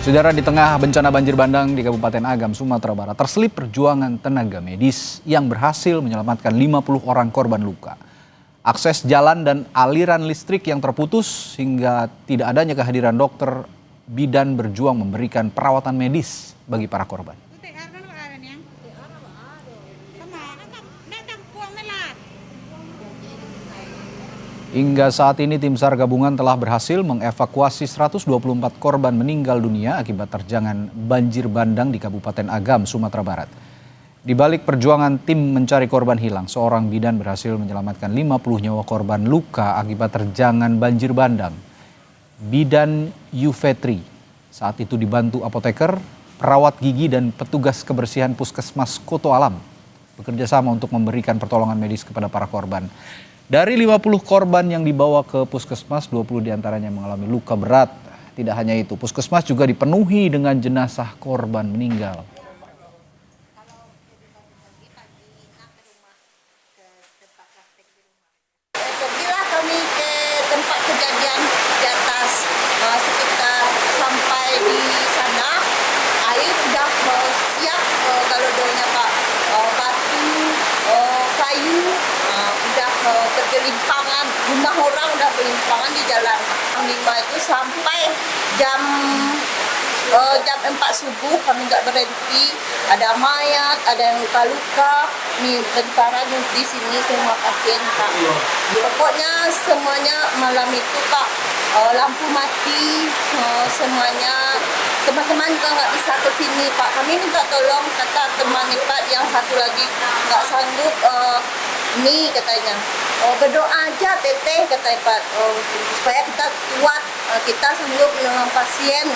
Saudara, di tengah bencana banjir bandang di Kabupaten Agam, Sumatera Barat, terselip perjuangan tenaga medis yang berhasil menyelamatkan 50 orang korban luka. Akses jalan dan aliran listrik yang terputus hingga tidak adanya kehadiran dokter bidan berjuang memberikan perawatan medis bagi para korban. Hingga saat ini tim SAR gabungan telah berhasil mengevakuasi 124 korban meninggal dunia akibat terjangan banjir bandang di Kabupaten Agam, Sumatera Barat. Di balik perjuangan tim mencari korban hilang, seorang bidan berhasil menyelamatkan 50 nyawa korban luka akibat terjangan banjir bandang. Bidan Yufetri saat itu dibantu apoteker, perawat gigi dan petugas kebersihan Puskesmas Koto Alam bekerja sama untuk memberikan pertolongan medis kepada para korban. Dari 50 korban yang dibawa ke puskesmas, 20 diantaranya mengalami luka berat. Tidak hanya itu, puskesmas juga dipenuhi dengan jenazah korban meninggal. Pergilah kami ke tempat kejadian di atas, sekitar sampai di sana, air sudah siap, kalau doanya Pak, batu, kayu, udah bergelimpangan, rumah orang udah bergelimpangan di jalan. Jam 5 itu sampai jam 4 subuh kami nggak berhenti. Ada mayat, ada yang luka-luka, nih bentaran di sini semua pasien Pak. Pokoknya semuanya malam itu Pak, lampu mati, semuanya. Teman-teman juga nggak bisa ke sini Pak. Kami minta tolong, kata teman Pak yang satu lagi nggak sanggup. Nih katanya, berdoa aja teteh, kata Pak, supaya kita kuat, kita sanggup menolong pasien.